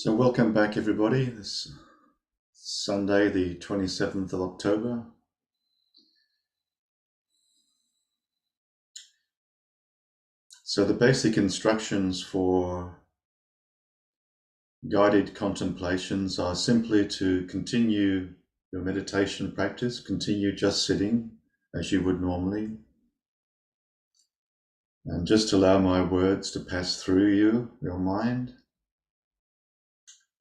So welcome back everybody, this Sunday the 27th of October. So the basic instructions for guided contemplations are simply to continue your meditation practice, continue just sitting as you would normally, and just allow my words to pass through your mind.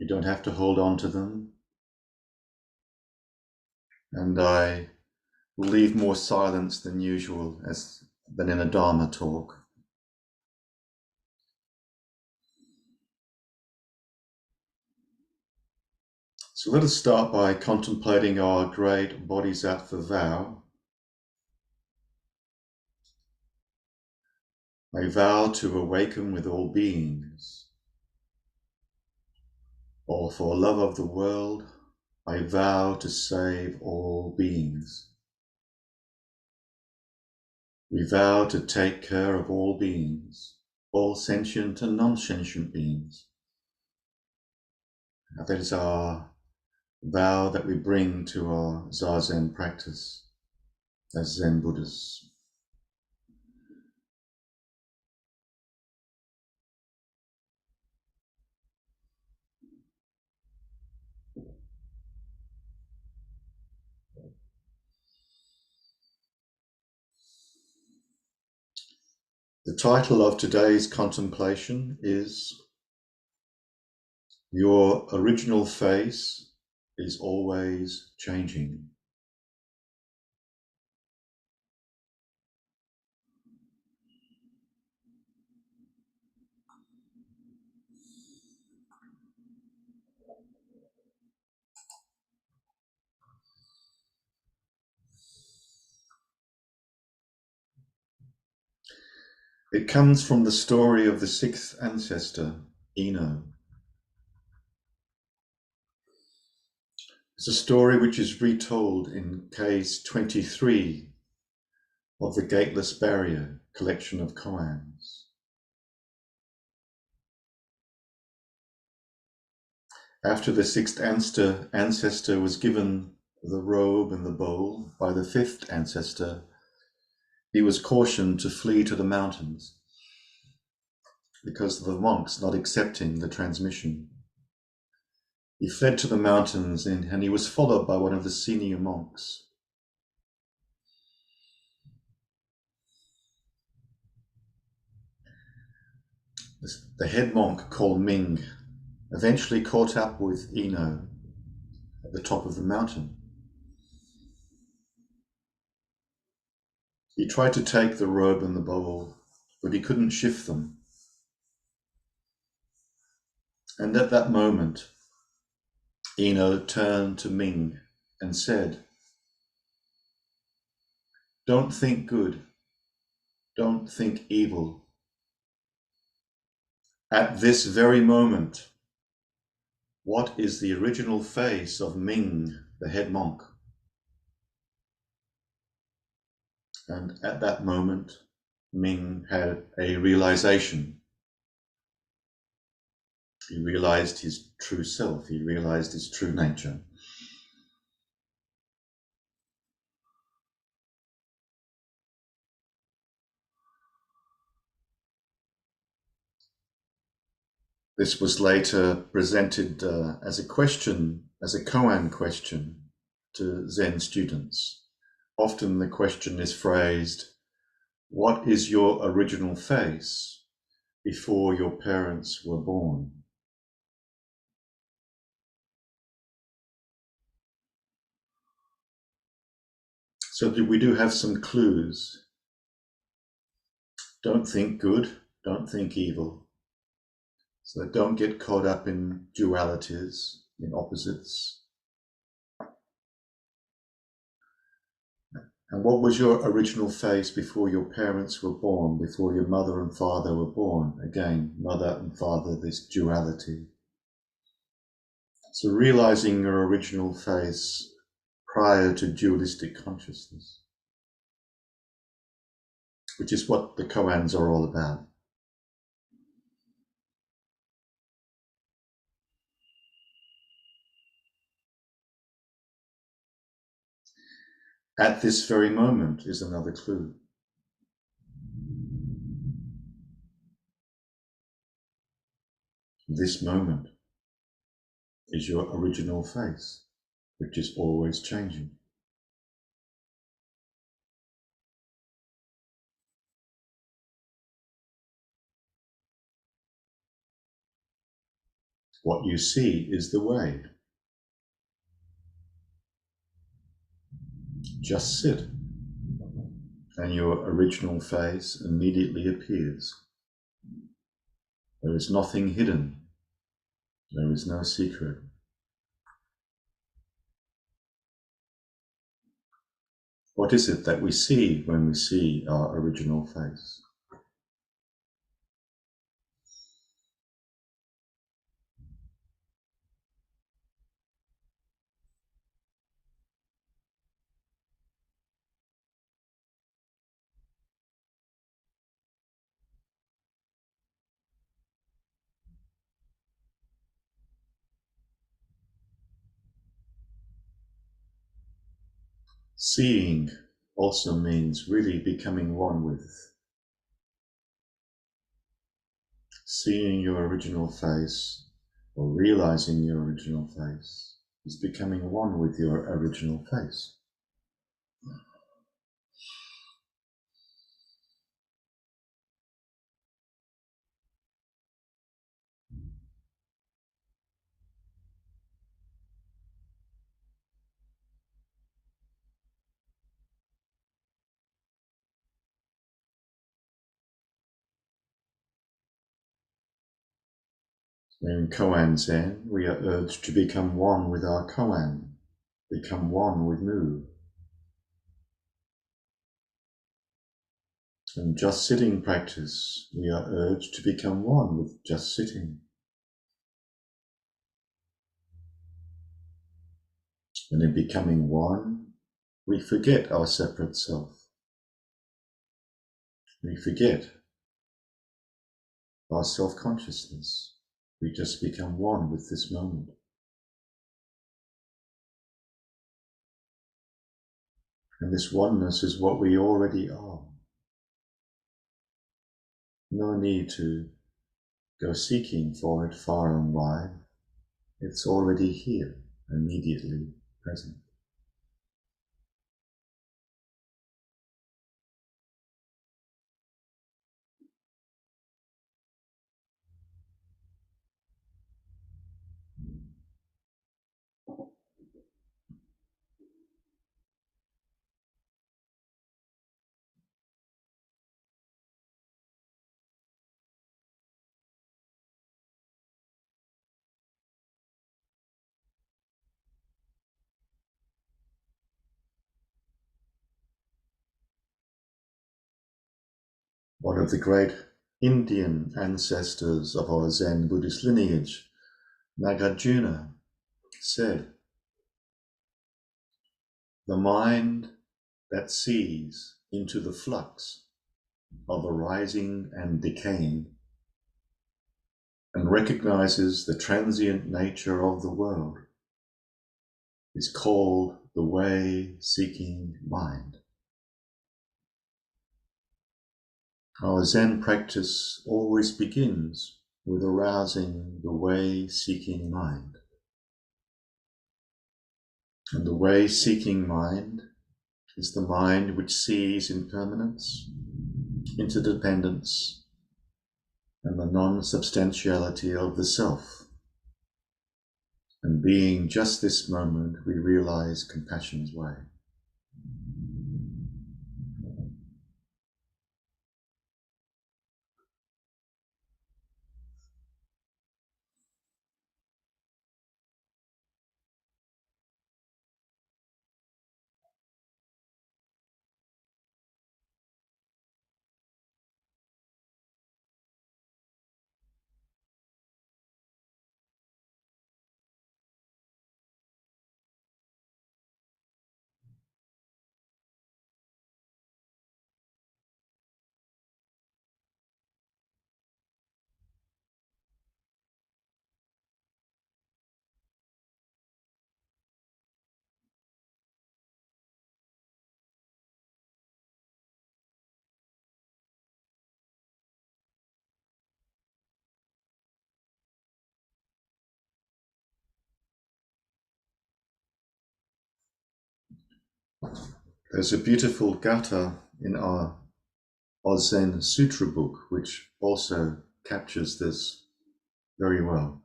You don't have to hold on to them. And I will leave more silence than usual than in a Dharma talk. So let us start by contemplating our great bodies out for vow. I vow to awaken with all beings, or for love of the world, I vow to save all beings. We vow to take care of all beings, all sentient and non-sentient beings. That is our vow that we bring to our Zazen practice as Zen Buddhists. The title of today's contemplation is Your Original Face is Always Changing. It comes from the story of the sixth ancestor, Eno. It's a story which is retold in case 23 of the Gateless Barrier collection of koans. After the sixth ancestor was given the robe and the bowl by the fifth ancestor, he was cautioned to flee to the mountains because of the monks not accepting the transmission. He fled to the mountains and he was followed by one of the senior monks. The head monk called Ming eventually caught up with Eno at the top of the mountain. He tried to take the robe and the bowl, but he couldn't shift them. And at that moment, Eno turned to Ming and said, "Don't think good, don't think evil. At this very moment, what is the original face of Ming, the head monk?" And at that moment, Ming had a realization. He realized his true self. He realized his true nature. This was later presented as a question, as a koan question to Zen students. Often the question is phrased, "What is your original face before your parents were born?" So we do have some clues. Don't think good, don't think evil. So don't get caught up in dualities, in opposites. And what was your original face before your parents were born, before your mother and father were born? Again, mother and father, this duality. So realizing your original face prior to dualistic consciousness, which is what the koans are all about. At this very moment is another clue. This moment is your original face, which is always changing. What you see is the way. Just sit, and your original face immediately appears. There is nothing hidden. There is no secret. What is it that we see when we see our original face? Seeing also means really becoming one with. Seeing your original face or realizing your original face is becoming one with your original face. In koan Zen, we are urged to become one with our koan, become one with Mu. In just sitting practice, we are urged to become one with just sitting. And in becoming one, we forget our separate self. We forget our self-consciousness. We just become one with this moment. And this oneness is what we already are. No need to go seeking for it far and wide. It's already here, immediately present. One of the great Indian ancestors of our Zen Buddhist lineage, Nagarjuna, said, "The mind that sees into the flux of arising and decaying and recognizes the transient nature of the world is called the way-seeking mind." Our Zen practice always begins with arousing the way-seeking mind. And the way-seeking mind is the mind which sees impermanence, interdependence, and the non-substantiality of the self. And being just this moment, we realize compassion's way. There's a beautiful gatha in our Zen Sutra book, which also captures this very well.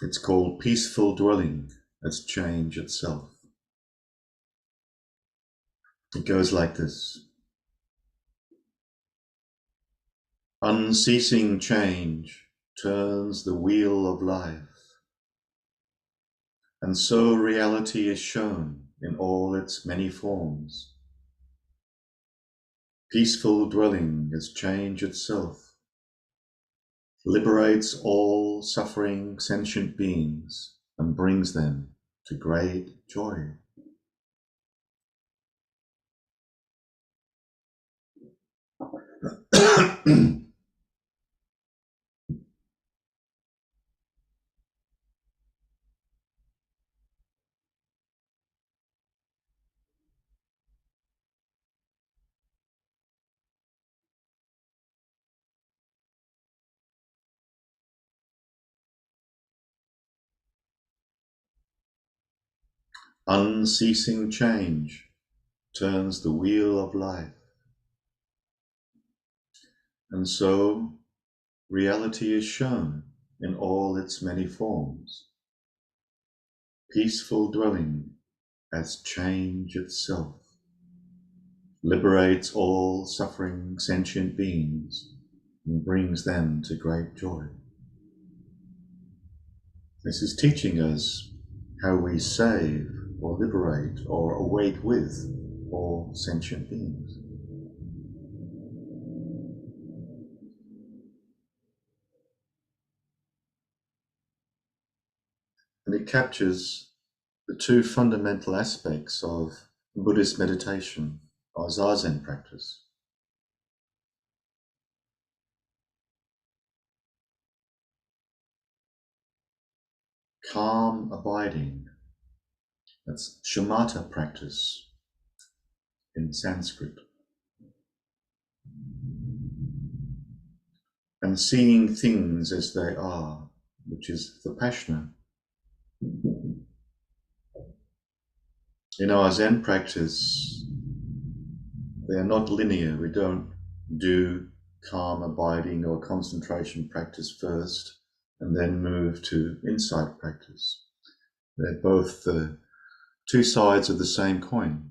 It's called Peaceful Dwelling as Change Itself. It goes like this. Unceasing change turns the wheel of life, and so reality is shown in all its many forms. Peaceful dwelling as change itself liberates all suffering sentient beings and brings them to great joy. Unceasing change turns the wheel of life, and so reality is shown in all its many forms. Peaceful dwelling as change itself liberates all suffering sentient beings and brings them to great joy. This is teaching us how we save or liberate or awake with all sentient beings. And it captures the two fundamental aspects of Buddhist meditation, or Zazen practice. Calm abiding, that's shamatha practice in Sanskrit. And seeing things as they are, which is vipassana. In our Zen practice, they are not linear. We don't do calm abiding or concentration practice first and then move to insight practice. They're both the two sides of the same coin.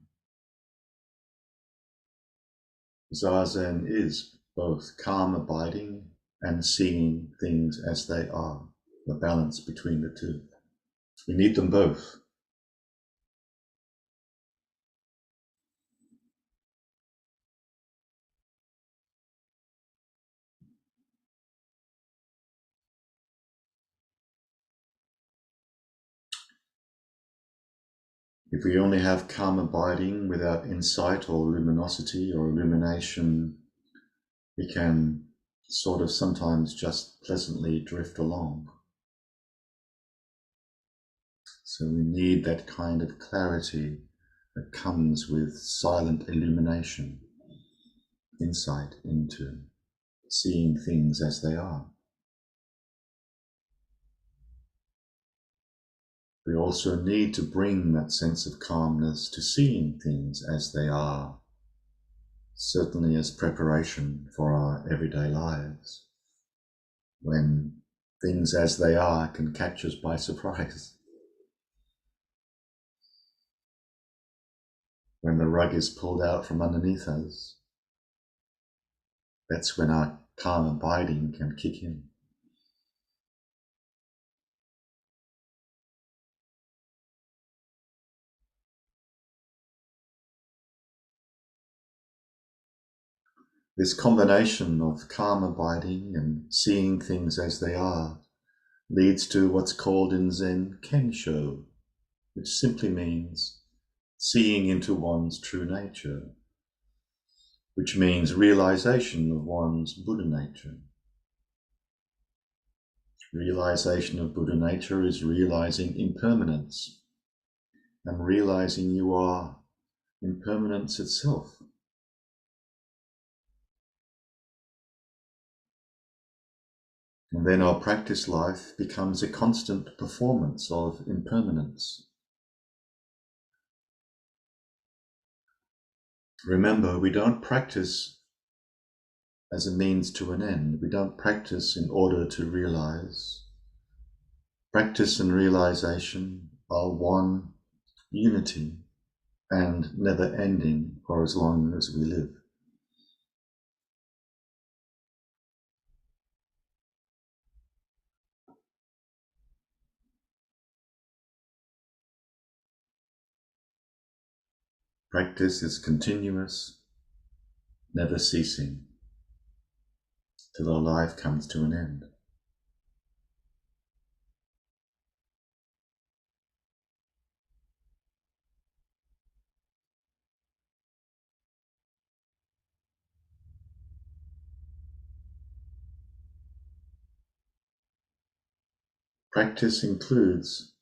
Zazen is both calm abiding and seeing things as they are, the balance between the two. We need them both. If we only have calm abiding without insight or luminosity or illumination, we can sort of sometimes just pleasantly drift along. So we need that kind of clarity that comes with silent illumination, insight into seeing things as they are. We also need to bring that sense of calmness to seeing things as they are, certainly as preparation for our everyday lives, when things as they are can catch us by surprise. When the rug is pulled out from underneath us, that's when our calm abiding can kick in. This combination of calm abiding and seeing things as they are leads to what's called in Zen Kensho, which simply means seeing into one's true nature, which means realization of one's Buddha nature. Realization of Buddha nature is realizing impermanence and realizing you are impermanence itself. And then our practice life becomes a constant performance of impermanence. Remember, we don't practice as a means to an end. We don't practice in order to realize. Practice and realization are one unity and never ending for as long as we live. Practice is continuous, never ceasing, till our life comes to an end. Practice includes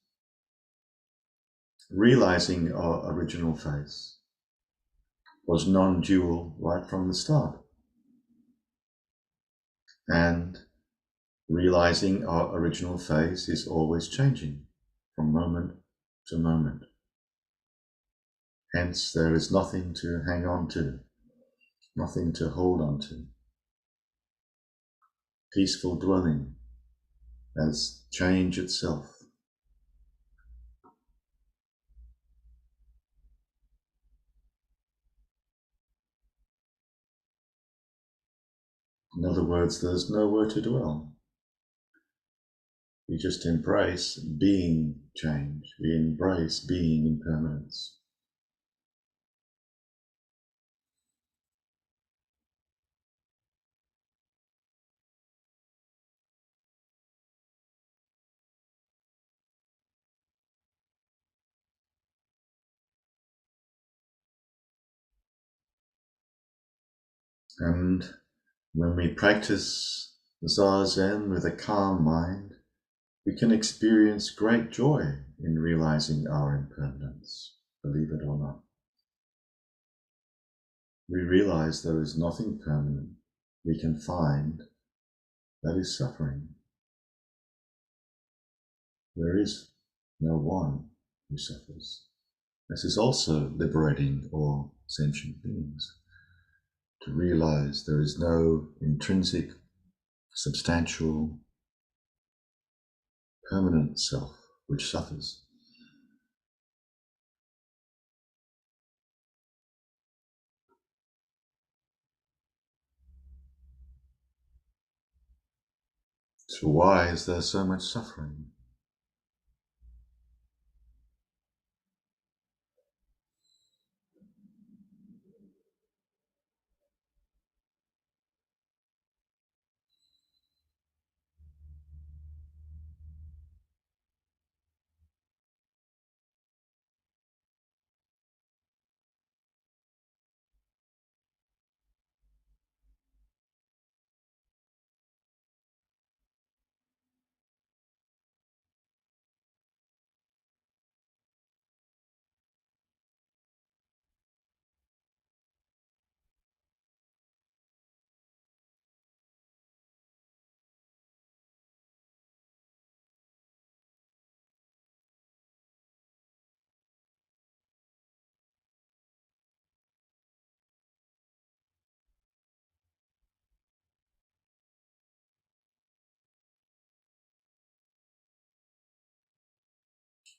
realizing our original face was non-dual right from the start, and realizing our original face is always changing from moment to moment. Hence, there is nothing to hang on to, nothing to hold on to. Peaceful dwelling as change itself. In other words, there's nowhere to dwell. We just embrace being change. We embrace being impermanence. And when we practice Zazen with a calm mind, we can experience great joy in realizing our impermanence, believe it or not. We realize there is nothing permanent we can find that is suffering. There is no one who suffers. This is also liberating all sentient beings, to realize there is no intrinsic, substantial, permanent self which suffers. So why is there so much suffering?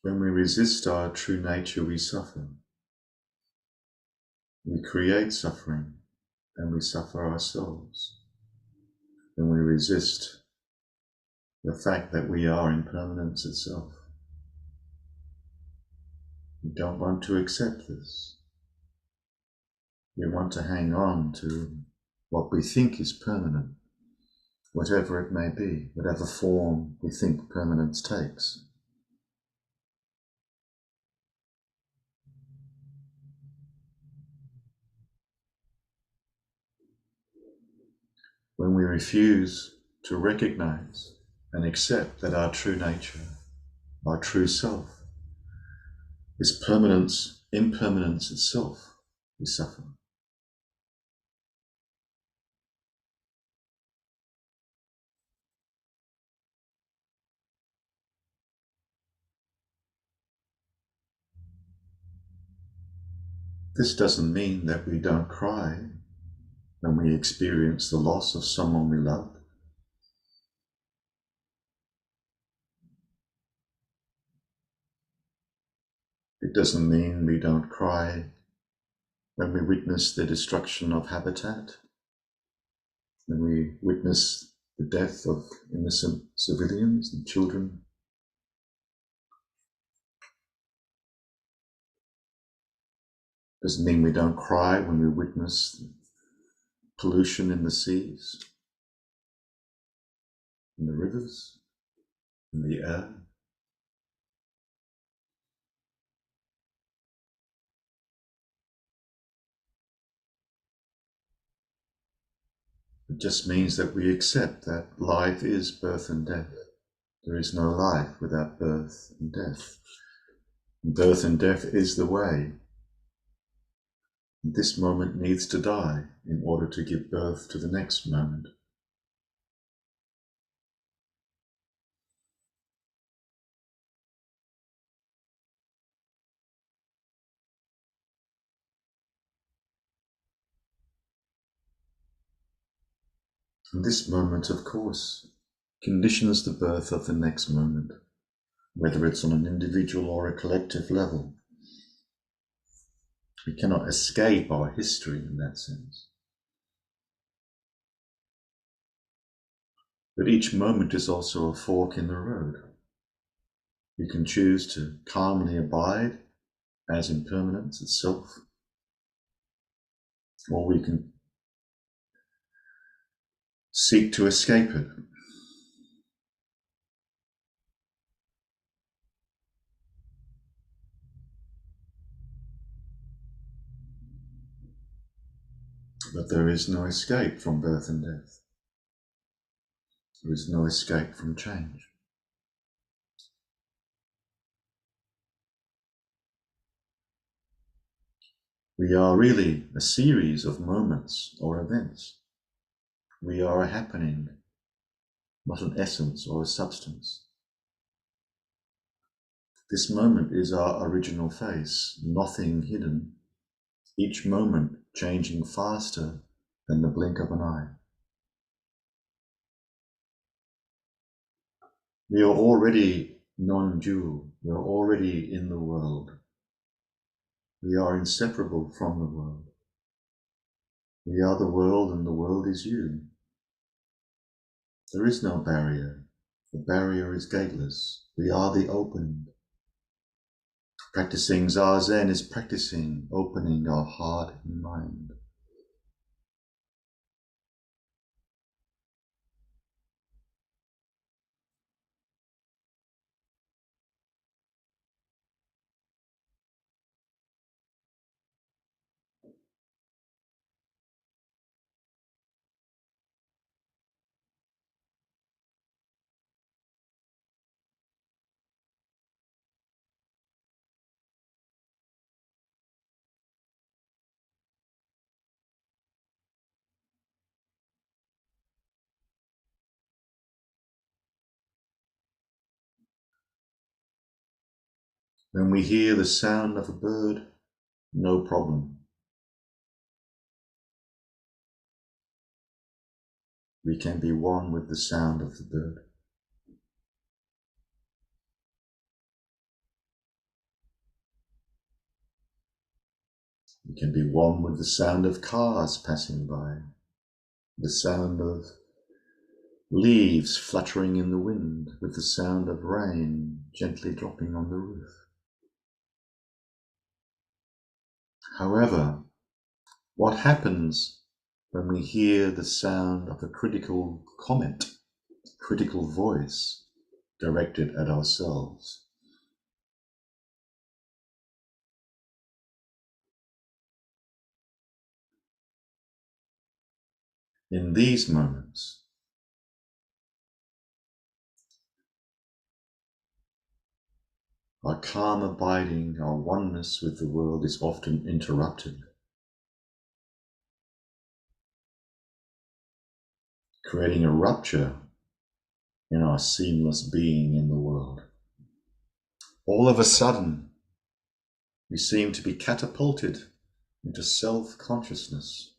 When we resist our true nature, we suffer. We create suffering and we suffer ourselves. When we resist the fact that we are impermanence itself, we don't want to accept this. We want to hang on to what we think is permanent, whatever it may be, whatever form we think permanence takes. When we refuse to recognize and accept that our true nature, our true self, is permanence, impermanence itself, we suffer. This doesn't mean that we don't cry when we experience the loss of someone we love. It doesn't mean we don't cry when we witness the destruction of habitat, when we witness the death of innocent civilians and children. It doesn't mean we don't cry when we witness pollution in the seas, in the rivers, in the air. It just means that we accept that life is birth and death. There is no life without birth and death. Birth and death is the way. This moment needs to die in order to give birth to the next moment. And this moment, of course, conditions the birth of the next moment, whether it's on an individual or a collective level. We cannot escape our history in that sense. But each moment is also a fork in the road. We can choose to calmly abide as impermanence itself, or we can seek to escape it. But there is no escape from birth and death. There is no escape from change. We are really a series of moments or events. We are a happening, not an essence or a substance. This moment is our original face, nothing hidden, each moment changing faster than the blink of an eye. We are already non-dual, we are already in the world. We are inseparable from the world. We are the world and the world is you. There is no barrier. The barrier is gateless. We are the open. Practicing Zazen is practicing opening our heart and mind. When we hear the sound of a bird, no problem. We can be one with the sound of the bird. We can be one with the sound of cars passing by, the sound of leaves fluttering in the wind, with the sound of rain gently dropping on the roof. However, what happens when we hear the sound of a critical comment, critical voice directed at ourselves? In these moments, our calm abiding, our oneness with the world is often interrupted, creating a rupture in our seamless being in the world. All of a sudden, we seem to be catapulted into self-consciousness.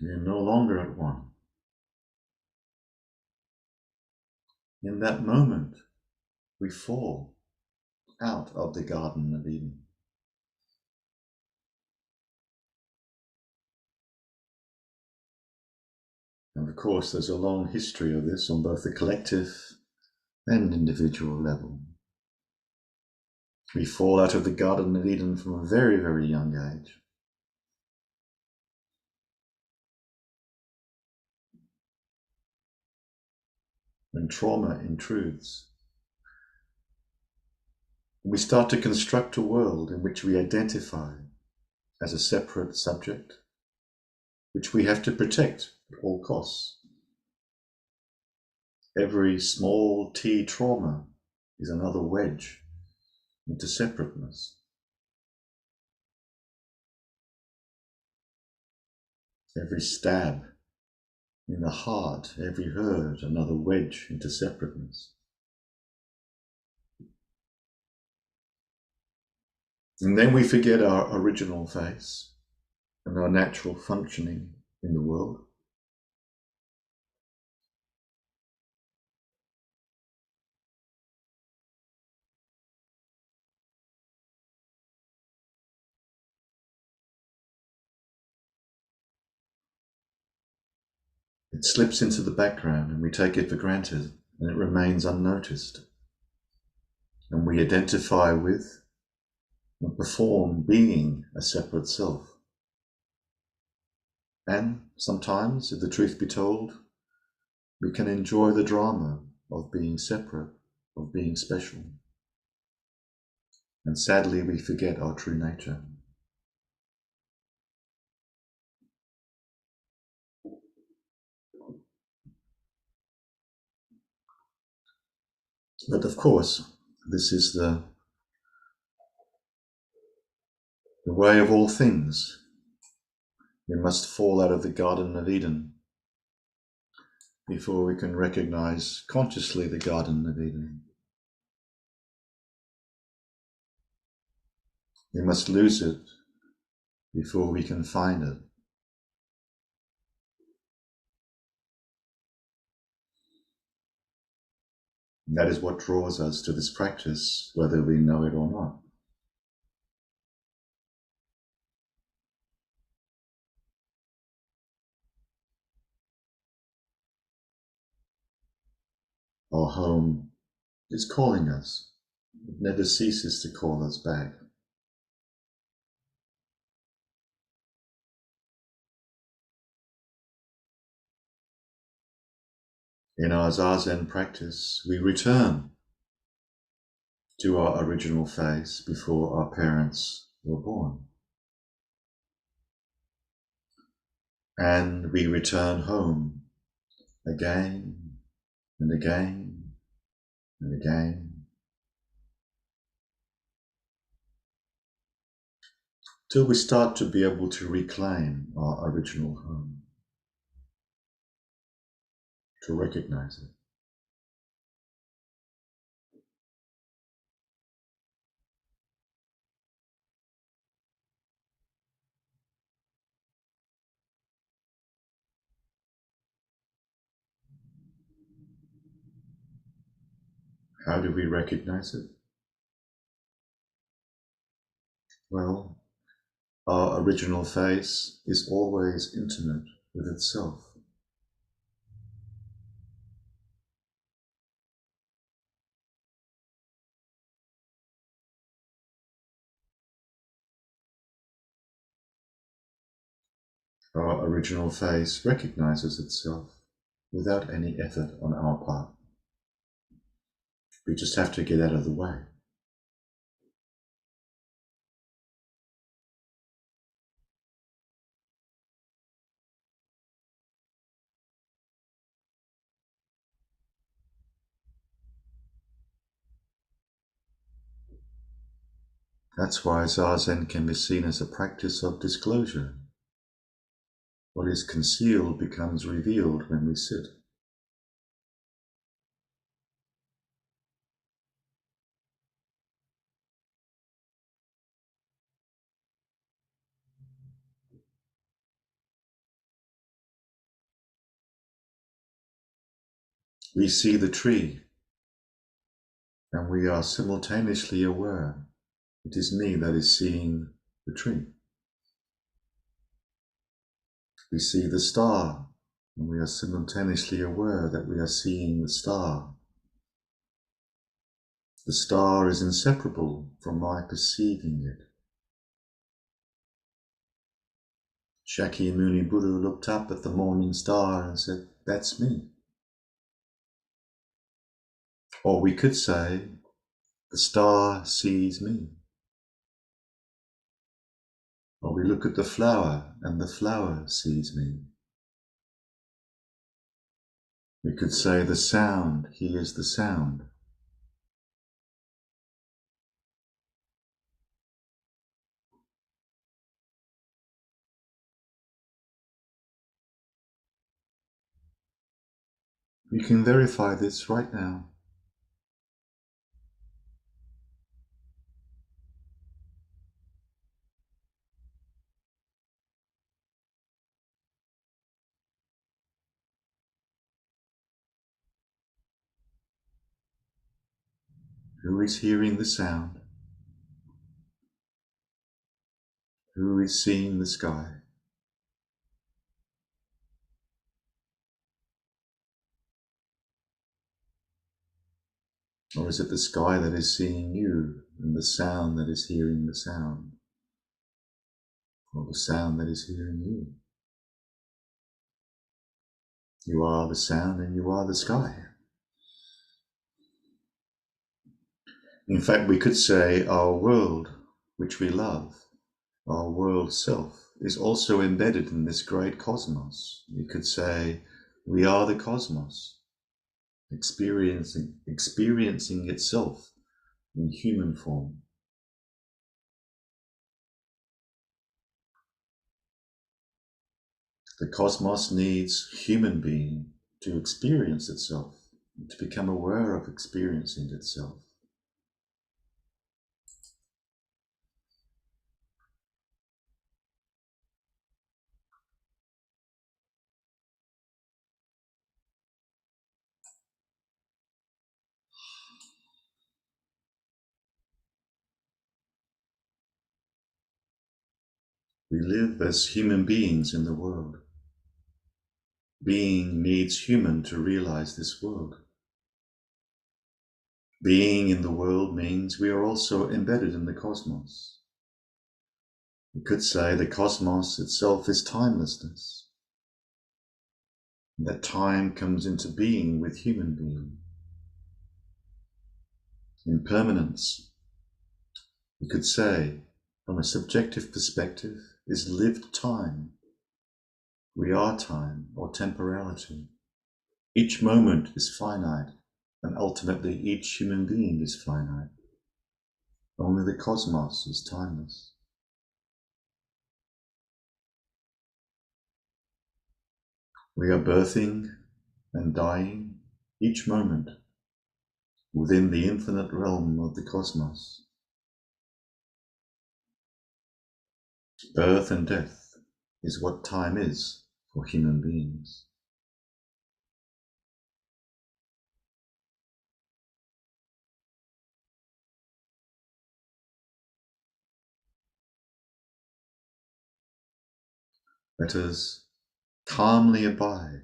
You're no longer at one. In that moment, we fall out of the Garden of Eden. And of course, there's a long history of this on both the collective and individual level. We fall out of the Garden of Eden from a very, very young age. When trauma intrudes, we start to construct a world in which we identify as a separate subject, which we have to protect at all costs. Every small T trauma is another wedge into separateness. Every stab in the heart, every hurt, another wedge into separateness. And then we forget our original face and our natural functioning in the world. It slips into the background and we take it for granted and it remains unnoticed. And we identify with and perform being a separate self. And sometimes, if the truth be told, we can enjoy the drama of being separate, of being special. And sadly, we forget our true nature. But of course, this is the way of all things. We must fall out of the Garden of Eden before we can recognize consciously the Garden of Eden. We must lose it before we can find it. And that is what draws us to this practice, whether we know it or not. Our home is calling us. It never ceases to call us back. In our Zazen practice, we return to our original face before our parents were born. And we return home again and again and again, till we start to be able to reclaim our original home, to recognize it. How do we recognize it? Well, our original face is always intimate with itself. Our original face recognizes itself without any effort on our part. We just have to get out of the way. That's why Zazen can be seen as a practice of disclosure. What is concealed becomes revealed when we sit. We see the tree, and we are simultaneously aware it is me that is seeing the tree. We see the star, and we are simultaneously aware that we are seeing the star. The star is inseparable from my perceiving it. Shakyamuni Buddha looked up at the morning star and said, "That's me." Or we could say, the star sees me. Or we look at the flower and the flower sees me. We could say the sound hears the sound. You can verify this right now. Who is hearing the sound? Who is seeing the sky? Or is it the sky that is seeing you and the sound that is hearing the sound? Or the sound that is hearing you? You are the sound and you are the sky. In fact, we could say our world, which we love, our world self, is also embedded in this great cosmos. We could say we are the cosmos, experiencing itself in human form. The cosmos needs human being to experience itself, to become aware of experiencing itself. We live as human beings in the world. Being needs human to realize this world. Being in the world means we are also embedded in the cosmos. We could say the cosmos itself is timelessness. That time comes into being with human being. Impermanence, we could say, from a subjective perspective, is lived time. We are time, or temporality. Each moment is finite, and ultimately each human being is finite. Only the cosmos is timeless. We are birthing and dying each moment within the infinite realm of the cosmos. Birth and death is what time is for human beings. Let us calmly abide,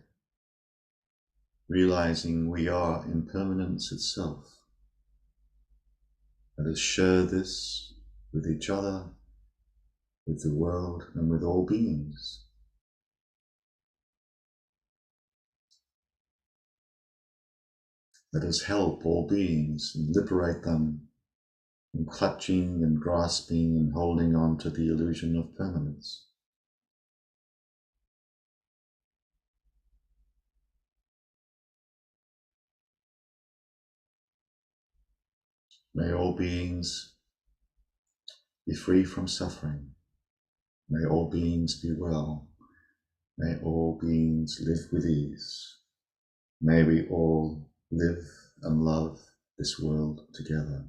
realizing we are impermanence itself. Let us share this with each other, with the world, and with all beings. Let us help all beings and liberate them from clutching and grasping and holding on to the illusion of permanence. May all beings be free from suffering. May all beings be well. May all beings live with ease. May we all live and love this world together.